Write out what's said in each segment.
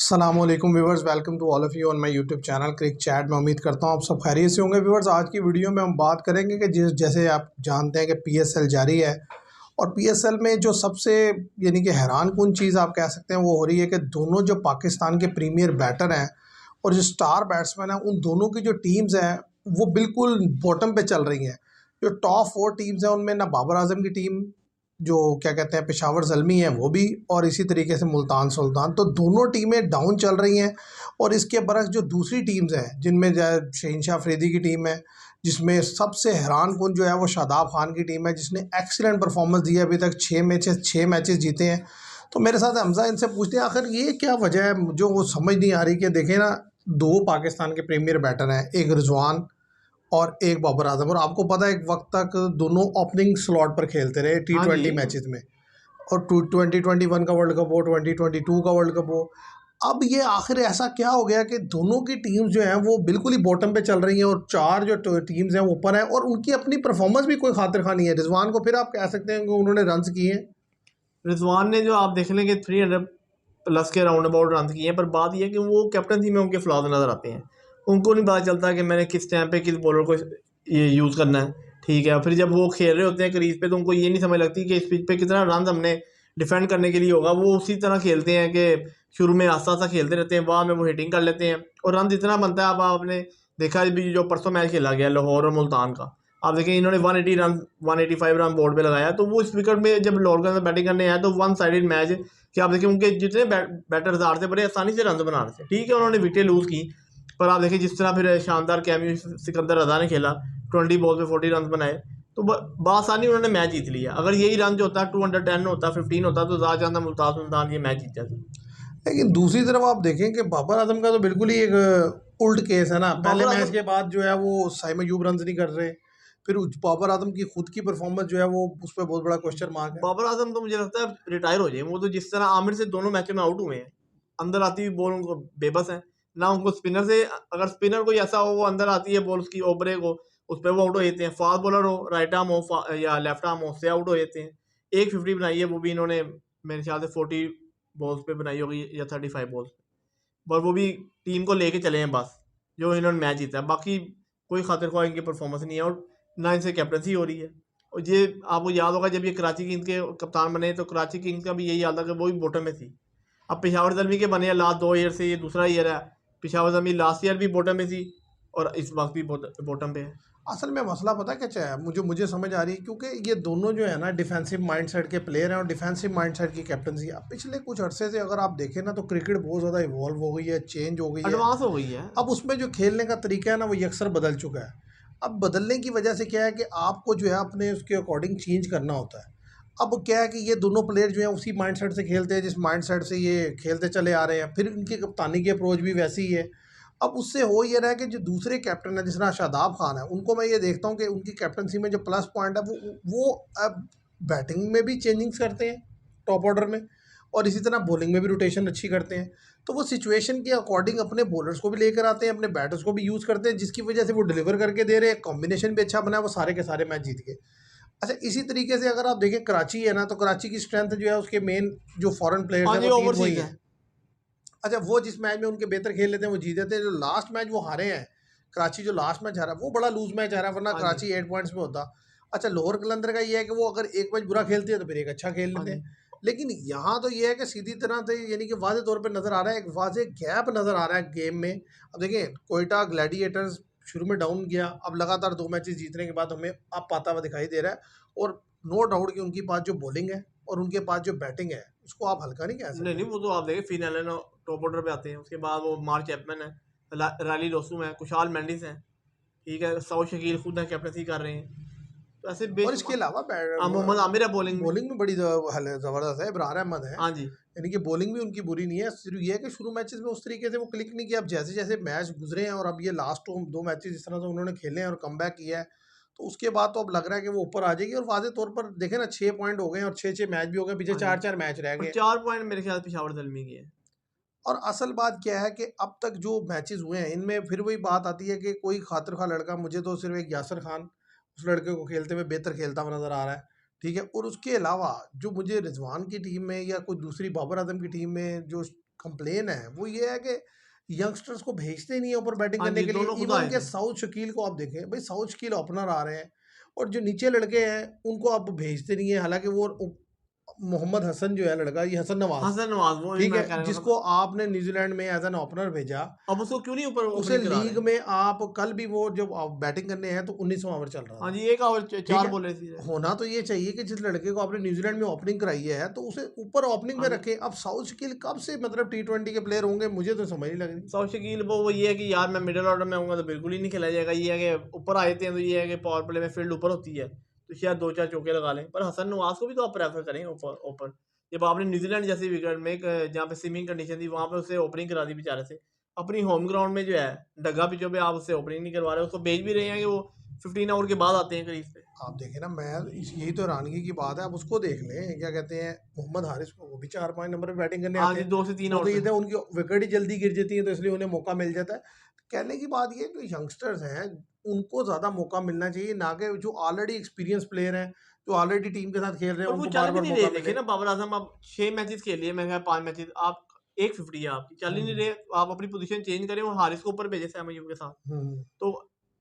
अस्सलामुअलैकुम viewers, welcome to all of you on my YouTube channel Cric Chat. मैं उम्मीद करता हूँ आप सब खैरियत से होंगे। व्यूवर्स, आज की वीडियो में हम बात करेंगे कि जैसे आप जानते हैं कि पीएसएल जारी है और पीएसएल में जो सबसे यानी कि हैरानकुन चीज़ आप कह सकते हैं वो हो रही है कि दोनों जो पाकिस्तान के प्रीमियर बैटर हैं और जो स्टार बैट्समैन हैं, उन दोनों की जो टीम्स हैं वो बिल्कुल बॉटम पे चल रही हैं। जो टॉप 4 टीम्स हैं उनमें ना बाबर आजम की टीम, जो क्या कहते हैं पेशावर ज़ल्मी है वो भी, और इसी तरीके से मुल्तान सुल्तान, तो दोनों टीमें डाउन चल रही हैं। और इसके बरक्स जो दूसरी टीम्स हैं जिनमें शहनशाह अफरीदी की टीम है, जिसमें सबसे हैरानकुन जो है वो शादाब खान की टीम है, जिसने एक्सीलेंट परफॉर्मेंस दी है। अभी तक 6 मैचेस जीते हैं। तो मेरे साथ हमजा, इनसे पूछते हैं आखिर ये क्या वजह है जो वो समझ नहीं आ रही कि देखें ना, दो पाकिस्तान के प्रीमियर बैटर हैं, एक रिजवान और एक बाबर आजम, और आपको पता है एक वक्त तक दोनों ओपनिंग स्लॉट पर खेलते रहे टी हाँ जी। ट्वेंटी मैचेस में। और 2021 का वर्ल्ड कप हो, 2022 का वर्ल्ड कप हो, अब ये आखिर ऐसा क्या हो गया कि दोनों की टीम्स जो हैं वो बिल्कुल ही बॉटम पे चल रही हैं और चार जो टीम्स हैं वो ऊपर हैं और उनकी अपनी परफॉर्मेंस भी कोई खातिर खा नहीं है। रिजवान को फिर आप कह सकते हैं कि उन्होंने रन्स किए हैं। रिजवान ने जो आप देख लेंगे 300 प्लस के राउंड अबाउट रन किए हैं, पर बात यह है कि वो कैप्टनसी में उनके फ्लॉज नज़र आते हैं। उनको नहीं पता चलता कि मैंने किस टाइम पे किस बॉलर को ये यूज़ करना है। ठीक है, फिर जब वो खेल रहे होते हैं क्रीज पे तो उनको ये नहीं समझ लगती कि इस पिच पे कितना रन हमने डिफेंड करने के लिए होगा। वो उसी तरह खेलते हैं कि शुरू में आस्ता आस्ता खेलते रहते हैं, बाद में वो हिटिंग कर लेते हैं और रन जितना बनता है। अब आपने देखा भी जो परसों मैच खेला गया लाहौर और मुल्तान का, आप देखें इन्होंने 180 रन 185 रन बोर्ड पे लगाया। तो वो इस विकेट में जब लाहौर के अंदर बैटिंग करने आया तो वन साइडेड मैच कि आप देखिए उनके जितने बैटर्स आ रहे थे बड़े आसानी से रन बना रहे थे। ठीक है, उन्होंने विकेट लूज़ की, पर आप देखिए जिस तरह फिर शानदार कैमियो सिकंदर रजा ने खेला, 20 बॉल पे 40 रन बनाए, तो बआसानी उन्होंने मैच जीत लिया। अगर यही रन जो होता 210 होता 15 होता तो ज़्यादा चांदा मुल्तान सुल्तान ये मैच जीत जाता। लेकिन दूसरी तरफ आप देखें कि बाबर आजम का तो बिल्कुल ही एक उल्ट केस है ना। पहले बाबर मैच आजम के बाद जो है वो साइम अयूब रन नहीं कर रहे, फिर बाबर आजम की खुद की परफॉर्मेंस जो है वो उस पर बहुत बड़ा क्वेश्चन मार्क है। बाबर आजम तो मुझे लगता है रिटायर हो जाए। वो तो जिस तरह आमिर से दोनों मैचों में आउट हुए हैं, अंदर आती हुई बॉल उनको बेबस है ना। उनको स्पिनर से, अगर स्पिनर कोई ऐसा हो वो अंदर आती है बॉल उसकी ओबरे को, उस पर वो आउट हो जाते हैं। फास्ट बॉलर हो, राइट आर्म हो या लेफ्ट आर्म हो, उससे आउट हो जाते हैं। एक 50 बनाई है, वो भी इन्होंने मेरे ख्याल से 40 बॉल्स पे बनाई होगी या 35 बॉल्स पे, पर वो भी टीम को लेके चले हैं बस, जो इन्होंने मैच जीता है। बाकी कोई खातिर ख्वाह इनकी परफॉर्मेंस नहीं है और ना इनसे कैप्टनसी हो रही है। और ये आपको याद होगा जब ये कराची किंग्स के कप्तान बने तो कराची किंग्स का भी यही हाल था कि वो भी बॉटम में थी। अब पेशावर ज़ल्मी के बने हैं लास्ट 2 ईयर से, ये दूसरा ईयर है। पेशावर ज़ल्मी लास्ट ईयर भी बॉटम में थी और इस वक्त भी बॉटम पे है। असल में मसला पता क्या है, मुझे समझ आ रही है, क्योंकि ये दोनों जो है ना डिफेंसिव माइंडसेट के प्लेयर हैं और डिफेंसिव माइंडसेट की कैप्टनसी। अब पिछले कुछ अरसे से अगर आप देखें ना तो क्रिकेट बहुत ज़्यादा इवॉल्व हो गई है, चेंज हो गई है। एडवांस हो गई है। अब उसमें जो खेलने का तरीका है ना वो यकसर बदल चुका है। अब बदलने की वजह से क्या है कि आपको जो है अपने उसके अकॉर्डिंग चेंज करना होता है। अब क्या है कि ये दोनों प्लेयर जो हैं उसी माइंडसेट से खेलते हैं जिस माइंडसेट से ये खेलते चले आ रहे हैं, फिर इनकी कप्तानी की अप्रोच भी वैसी ही है। अब उससे हो ये रहा है कि जो दूसरे कैप्टन है जिस तरह शादाब खान है, उनको मैं ये देखता हूँ कि उनकी कैप्टनसी में जो प्लस पॉइंट है वो अब बैटिंग में भी चेंजिंग्स करते हैं टॉप ऑर्डर में, और इसी तरह बॉलिंग में भी रोटेशन अच्छी करते हैं। तो वो सिचुएशन के अकॉर्डिंग अपने बॉलर्स को भी लेकर आते हैं, अपने बैटर्स को भी यूज़ करते हैं, जिसकी वजह से वो डिलीवर करके दे रहे हैं। कॉम्बिनेशन भी अच्छा बना है, वो सारे के सारे मैच जीत गए। अच्छा, इसी तरीके से अगर आप देखें कराची है ना, तो कराची की स्ट्रेंथ जो है उसके मेन जो फॉरेन प्लेयर्स हाँ हैं जी, वो तीन वही ओवरसीज है। हैं। अच्छा, वो जिस मैच में उनके बेहतर खेल लेते हैं वो जीत जाते हैं। जो लास्ट मैच वो हारे हैं, कराची जो लास्ट मैच हारा है वो बड़ा लूज मैच हारा है, वरना हाँ जी। कराची 8 पॉइंट्स में होता। अच्छा, लाहौर कलंदर का ये है कि वो अगर एक मैच बुरा खेलते हैं तो फिर एक अच्छा खेल हाँ लेते जी। हैं। लेकिन यहाँ तो ये है कि सीधी तरह से यानी कि वाज़ेह तौर पे नज़र आ रहा है, एक वाज़ेह गैप नज़र आ रहा है गेम में। अब देखिए कोयटा ग्लैडिएटर्स शुरू में डाउन गया, अब लगातार 2 मैचेस जीतने के बाद हमें अब पाता हुआ दिखाई दे रहा है। और नो डाउट कि उनके पास जो बॉलिंग है और उनके पास जो बैटिंग है उसको आप हल्का नहीं कह नहीं सकते। नहीं, वो तो आप देखें फिन एलन टॉप ऑर्डर पे आते हैं, उसके बाद वो मार्क चैपमैन है, रैली रोसुम है, कुशाल मेंडिस हैं। ठीक है, सऊ शकील खुद है कैप्टनसी कर रहे हैं। तो ऐसे और इसके बेशुमार अलावा मोहम्मद आमिर है बॉलिंग में। बॉलिंग में बड़ी ज़बरदस्त है, इब्रार अहमद है। हाँ जी। यानी कि बॉलिंग भी उनकी बुरी नहीं है, सिर्फ ये है कि शुरू मैचेस में उस तरीके से वो क्लिक नहीं किया। अब जैसे जैसे मैच गुजरे हैं और अब ये लास्ट 2 मैचेस जिस तरह से उन्होंने खेले हैं और कमबैक किया है, तो उसके बाद तो अब लग रहा है कि वो ऊपर आ जाएगी। और वाज़ेह तौर पर देखें ना, 6 पॉइंट हो गए और 6-6 मैच भी हो गए, पीछे हाँ जी, 4-4 मैच रह और गए। 4 पॉइंट मेरे ख्याल से पेशावर दलमी के हैं। और असल बात क्या है कि अब तक जो मैचेस हुए हैं इनमें फिर वही बात आती है कि कोई खातिर खा लड़का, मुझे तो सिर्फ एक यासर खान उस लड़के को खेलते हुए बेहतर खेलता हुआ नज़र आ रहा है। ठीक है, और उसके अलावा जो मुझे रिजवान की टीम में या कोई दूसरी बाबर आजम की टीम में जो कंप्लेन है वो ये है कि यंगस्टर्स को भेजते नहीं है ऊपर बैटिंग हाँ करने जी, के लिए। दोनों खुद इवन आए के थे। साउथ शकील को आप देखें भाई, साउथ शकील ओपनर आ रहे हैं और जो नीचे लड़के हैं उनको आप भेजते नहीं है। हालांकि वो मोहम्मद हसन जो है लड़का, ये हसन नवाज, हसन नवाज, वो ठीक मैं है, कह रहा जिसको था। आपने न्यूजीलैंड में एज एन ओपनर भेजा, अब उसको क्यों नहीं ऊपर उसे ओपनिंग करा रहे? लीग में आप कल भी वो जब बैटिंग करने हैं तो 19वां ओवर चल रहा हाँ था, जी, एक ओवर ठीक चार है। बॉल रही थी। होना तो ये चाहिए कि जिस लड़के को आपने न्यूजीलैंड में ओपनिंग कराई है तो उसे ऊपर ओपनिंग हाँ में जी, रखें। अब साउथ शकील कब से मतलब T20 के प्लेयर होंगे, मुझे तो समझ नहीं लग रही। सौ शकील वो ये है कि यार मैं मिडिल ऑर्डर में आऊँगा तो बिल्कुल ही नहीं खेला जाएगा। ये है कि ऊपर आए थे तो ये है कि पावर प्ले में फील्ड ऊपर होती है तो शायद 2-4 चौके लगा लें। पर हसन नवाज को भी तो आप प्रेफर करें ऊपर ऊपर। जब आपने न्यूजीलैंड जैसी विकेट में जहाँ पे स्विमिंग कंडीशन थी वहाँ पे उसे ओपनिंग करा दी बेचारे से। अपनी होम ग्राउंड में जो है डग्गा पिचों पे आप उससे ओपनिंग नहीं करवा रहे, उसको भेज भी रहे हैं कि वो 15 ओवर के बाद आते हैं क्रीज पे। आप देखें ना, मैं यही तो हैरानगी की बात है। आप उसको देख लें, क्या कहते हैं, मोहम्मद हारिस को, वो भी 4-5 नंबर पे बैटिंग करने हाँ आते जी, हैं। 2 से 3 वो ओवर तो ये पे। था उनकी विकेट ही जल्दी गिर जाती है तो इसलिए उन्हें मौका मिल जाता है। कहने की बात ये है कि यंगस्टर्स हैं, उनको ज़्यादा मौका मिलना चाहिए, ना कि जो ऑलरेडी एक्सपीरियंस प्लेयर हैं, जो ऑलरेडी टीम के साथ खेल रहे हैं, पर वो उनको चल बार भी बार नहीं रहे। मौका देखिए मिले। ना बाबर आजम, आप 6 मैचेस खेल लिए, मैं कहा 5 मैचेस, आप 150 है आपकी, चल ही नहीं हम्म रहे। आप अपनी पोजीशन चेंज करें और हारिस को ऊपर भेजे सैम अयूब के साथ। हम्म तो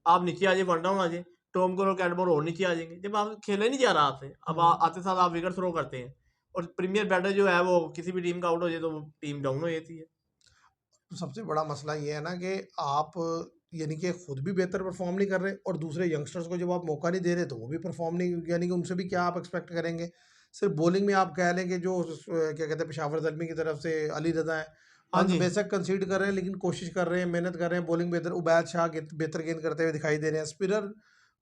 आप नीचे आ जाए, वन डाउन आ जाए, टॉम और कैटमोर और नीचे आ जाएंगे। जब आप खेला नहीं जा रहा आपसे, अब हम्म। आते साथ आप विकेट थ्रो करते हैं और प्रीमियर बैटर जो है वो किसी भी टीम का आउट हो जाए तो वो टीम डाउन हो जाती है। तो सबसे बड़ा मसला ये है ना कि आप यानी कि खुद भी बेहतर परफॉर्म नहीं कर रहे और दूसरे यंगस्टर्स को जब आप मौका नहीं दे रहे तो वो भी परफॉर्म नहीं, यानी कि उनसे भी क्या आप एक्सपेक्ट करेंगे। सिर्फ बॉलिंग में आप कह लें कि जो क्या कहते हैं पेशावर ज़ल्मी की तरफ से अली रज़ा है, हाँ रन जी, बेशक कंसीड कर रहे हैं लेकिन कोशिश कर रहे हैं, मेहनत कर रहे हैं, बॉलिंग बेहतर, उबैद शाह बेहतर गेंद करते हुए दिखाई दे रहे हैं। स्पिनर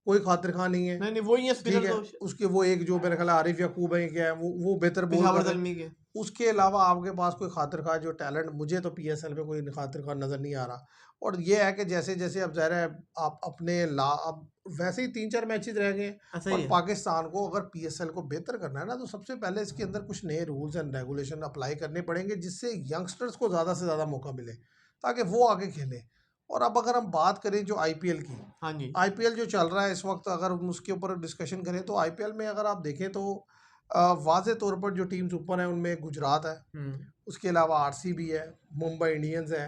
कोई खातिर खा नहीं है, नहीं नहीं, वही है ठीक स्पिनर है। तो उसके वो एक जो मेरा ख्याल है आरिफ याकूब है, क्या है, वो बेहतर बॉल पेशावर कर रहे हैं। जलमी के। उसके अलावा आपके पास कोई खातिर खा जो टैलेंट, मुझे तो पीएसएल में कोई खातिर खा नज़र नहीं आ रहा। और ये है कि जैसे जैसे अब ज़ाहिर है आप अपने ला अब वैसे ही 3-4 मैचेस रह गए हैं ऐसा ही और है। पाकिस्तान को अगर पीएसएल को बेहतर करना है ना तो सबसे पहले इसके अंदर कुछ नए रूल्स एंड रेगुलेशन अप्लाई करने पड़ेंगे जिससे यंगस्टर्स को ज़्यादा से ज़्यादा मौका मिले ताकि वो आगे खेलें। और अब अगर हम बात करें जो आईपीएल की, हाँ जी। आईपीएल जो चल रहा है इस वक्त, अगर हम उसके ऊपर डिस्कशन करें तो आईपीएल में अगर आप देखें तो वाज़े तौर पर जो टीम्स ऊपर हैं उनमें गुजरात है, हम्म। उसके अलावा आरसीबी है, मुंबई इंडियंस है।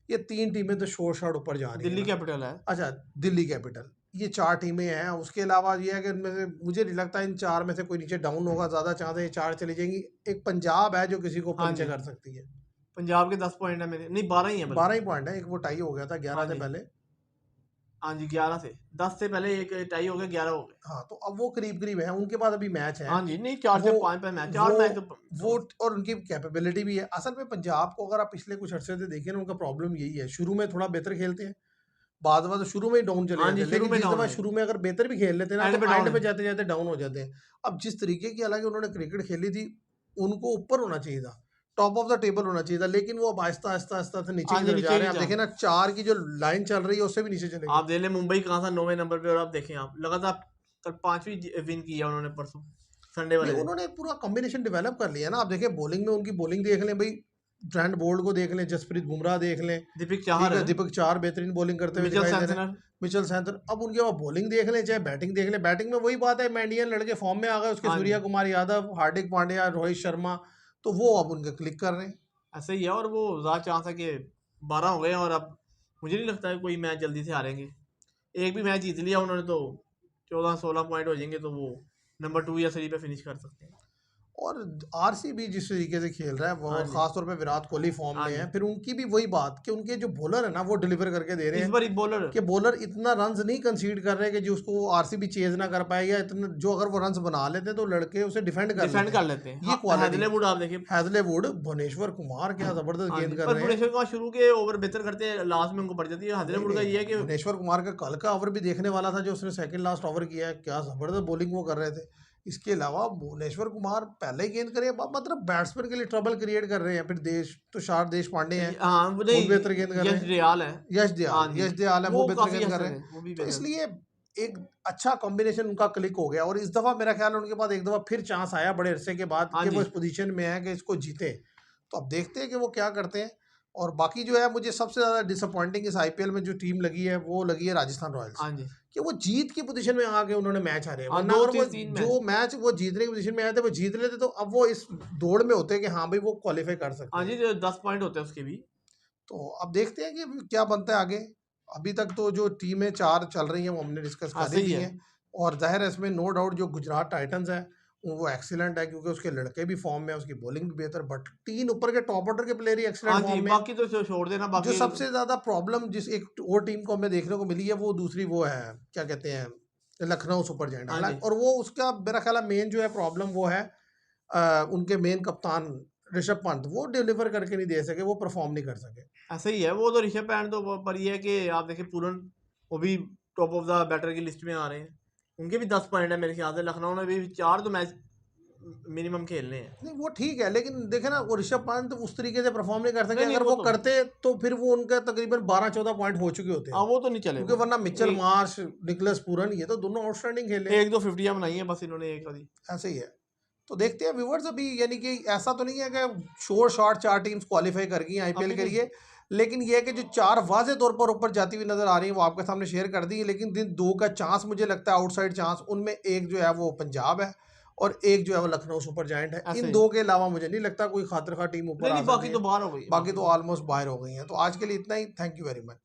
ये 3 टीमें तो शोर शॉट ऊपर जा रही है दिल्ली ना। कैपिटल है। अच्छा, दिल्ली कैपिटल, ये 4 टीमें हैं। उसके अलावा ये है कि इनमें से मुझे नहीं लगता इन 4 में से कोई नीचे डाउन होगा, ज़्यादा चांस है ये 4 चली जाएंगी। एक पंजाब है जो किसी को ऊपर हाँ नीचे जी, कर सकती है। पंजाब के 10 पॉइंट है मेरे, नहीं 12 ही है 12 बल्कि। ही पॉइंट है, एक वो टाई हो गया था हाँ 11 से जी, पहले। हाँ जी, 11 से 10 से पहले एक टाई हो गया, 11 हो गए। हाँ, तो अब वो करीब-करीब है, उनके पास अभी मैच है। हाँ जी, नहीं 4 से वो 5 पे मैच, 4 वो मैच वो तो और उनकी कैपेबिलिटी भी है। असल में पंजाब को अगर आप पिछले कुछ अरसे से देखें ना, उनका प्रॉब्लम यही है, शुरू में थोड़ा बेहतर खेलते हैं, बाद में तो शुरू में ही डाउन चले हाँ जाते जी, हैं, शुरू लेकिन में जिस डाउन दफ़ा है, शुरू में अगर बेहतर भी खेल लेते हैं ना एंड तो पे डाउन एंड है। पे जाते-जाते डाउन हो जाते हैं। अब जिस तरीके की हालाँकि उन्होंने क्रिकेट खेली थी, उनको ऊपर होना चाहिए था, टॉप ऑफ द टेबल होना चाहिए था, लेकिन वो अब आहिस्ता-आहिस्ता से नीचे हाँ की जी, तरफ जा नीचे रहे की हैं। आप देखें जान। ना 4 की जो लाइन चल रही है उससे भी नीचे चले गए। आप देख लें मुंबई कहाँ था 9वें नंबर पे, और आप देखें आप लगातार कल 5वीं विन किया उन्होंने परसों संडे नहीं, वाले दिन। उन्होंने एक पूरा कॉम्बिनेशन डेवलप कर लिया ना। आप देखिए बॉलिंग में उनकी बॉलिंग देख लें भाई, ट्रेंट बोल्ट को देख लें, जसप्रीत बुमराह देख लें, दीपिक ठीक चाहर है, है, दीपक चाहर बेहतरीन बॉलिंग करते हुए मिचेल दिखाई दे रहे हैं, सेंसनर। मिचेल सैंतर। अब उनके वहाँ बॉलिंग देख लें चाहे बैटिंग देख लें, बैटिंग में वही बात है, मैं इंडियन लड़के फॉर्म में आ गए, उसके हाँ सूर्या जी, कुमार यादव, हार्दिक पांड्या, रोहित शर्मा, तो वो अब उनके क्लिक कर रहे हैं। ऐसे ही है। और वो ज़्यादा चांस है कि 12 हो गए, और अब मुझे नहीं लगता है कोई मैच जल्दी से हारेंगे। एक भी मैच जीत लिया उन्होंने तो 14-16 पॉइंट हो जाएंगे, तो वो नंबर 2 या 3 पे फिनिश कर सकते हैं। और आरसीबी जिस तरीके से खेल रहा है वो, हाँ और जी, खास तौर पे विराट कोहली फॉर्म हाँ में है, जी, फिर उनकी भी वही बात कि उनके जो बॉलर है ना वो डिलीवर करके दे रहे इस हैं बार एक बॉलर कि बॉलर इतना रन्स नहीं कंसीड कर रहे कि जो उसको आरसीबी चेज ना कर पाए, या इतना जो अगर वो रन्स बना लेते हैं तो लड़के उसे डिफेंड कर डिफेंड लेते कर हैं। लेते हैं। ये हाँ, क्वालिटी, हैदलेवुड आप देखिए। हैदलेवुड, भुवनेश्वर कुमार क्या जबरदस्त हाँ गेंद जी, कर पर रहे हैं। भुवनेश्वर कुमार शुरू के ओवर बेहतर करते हैं, लास्ट में उनको पड़ जाती है। नहीं हैदलेवुड का ये है नहीं, कि भुवनेश्वर कुमार का कल का ओवर भी देखने वाला था जो उसने सेकंड लास्ट ओवर किया है, क्या जबरदस्त बॉलिंग वो कर रहे थे। इसके अलावा भुवनेश्वर कुमार पहले ही गेंद करे, मतलब बैट्समैन के लिए ट्रबल क्रिएट कर रहे हैं। फिर तुषार देश पांडे हैं, हाँ, वो वो भी नहीं, बेहतर गेंद कर रहे यश हैं। दयाल है। हाँ जी, यश दयाल है, वो वो बेहतर काफ़ी गेंद कर असर रहे है, हैं। वो भी तो बेहतर। इसलिए एक अच्छा कॉम्बिनेशन उनका क्लिक हो गया और इस दफ़ा मेरा ख्याल है उनके पास एक दफ़ा फिर चांस आया बड़े अरसे के बाद हाँ कि वो जी, इस पोजीशन में है कि इसको जीते। तो अब देखते हैं कि वो क्या करते हैं। और बाकी जो है मुझे सबसे ज़्यादा डिसअपॉइंटिंग इस आईपीएल में जो टीम लगी है वो लगी है राजस्थान रॉयल्स, हाँ जी, कि वो जीत की पोजीशन में आके उन्होंने मैच हारे। हाँ, वरना 2 अगर वो 3 जो मैच। मैच वो जीतने की पोजीशन में आए थे वो जीत लेते तो अब वो इस दौड़ में होते कि हाँ भाई वो क्वालिफाई कर सकते हाँ जी, हैं। जो 10 पॉइंट होते हैं उसके भी। तो अब देखते हैं कि क्या बनता है आगे। अभी तक तो जो टीमें 4 चल रही हैं वो हमने डिस्कस हाँ, कर ही सही दी है। हैं। और ज़ाहिर है इसमें नो डाउट जो गुजरात टाइटंस है वो एक्सीलेंट है, क्योंकि उसके लड़के भी फॉर्म में है, उसकी बॉलिंग भी बेहतर, बट 3 ऊपर के टॉप ऑर्डर के प्लेयर ही हाँ एक्सीलेंट जी, फॉर्म में है। बाकी तो छोड़ देना, जो बाकी सबसे ज़्यादा प्रॉब्लम जिस एक और टीम को हमें देखने को मिली है वो दूसरी वो है, क्या कहते हैं, लखनऊ सुपर जायंट। हाँ जी, हालांकि और वो उसका मेरा ख्याल है मेन जो है प्रॉब्लम वो है उनके मेन कप्तान ऋषभ पंत, वो डिलीवर करके नहीं दे सके, वो परफॉर्म नहीं कर सके। ऐसा ही है। वो तो ऋषभ पंत तो पर ये है कि आप देखिए पूरन, वो भी टॉप ऑफ द बैटर की लिस्ट में आ रहे हैं। उनके भी 10 पॉइंट है मेरे ख्याल से। लखनऊ ने भी 4 तो मैच मिनिमम खेलने हैं। नहीं वो ठीक है, लेकिन देखे ना वो ऋषभ पंत उस तरीके से परफॉर्म नहीं कर सके। नहीं, नहीं, अगर वो वो तो करते तो फिर वो उनका तकरीबन 12-14 पॉइंट हो चुके होते हाँ, हैं, वो तो नहीं चले क्योंकि वो। वरना मिचेल एक मार्श, निकलस पूरन, ये तो दोनों आउटस्टैंडिंग खेले। 1-2 50 बनाई है बस इन्होंने एक वाली। ऐसे ही है। तो देखते हैं व्यूवर्स, अभी यानी कि ऐसा तो नहीं है कि शोर शॉर्ट 4 टीम्स क्वालिफाई कर गई आईपीएल अभी के नहीं। लिए, लेकिन ये है कि जो 4 वाज़े तौर पर ऊपर जाती हुई नजर आ रही है वो आपके सामने शेयर कर दी है। लेकिन दिन 2 का चांस मुझे लगता है आउटसाइड चांस, उनमें एक जो है वो पंजाब है और एक जो है वो लखनऊ सुपर जायंट है। ऐसे इन ही। दो के अलावा मुझे नहीं लगता कोई खातिर खा टीम ऊपर नहीं, आ नहीं, सकती बाकी है। तो बाहर हो गई है बाकी बाकी तो तो। ऑलमोस्ट बाहर हो गई हैं। तो आज के लिए इतना ही। Thank you very much.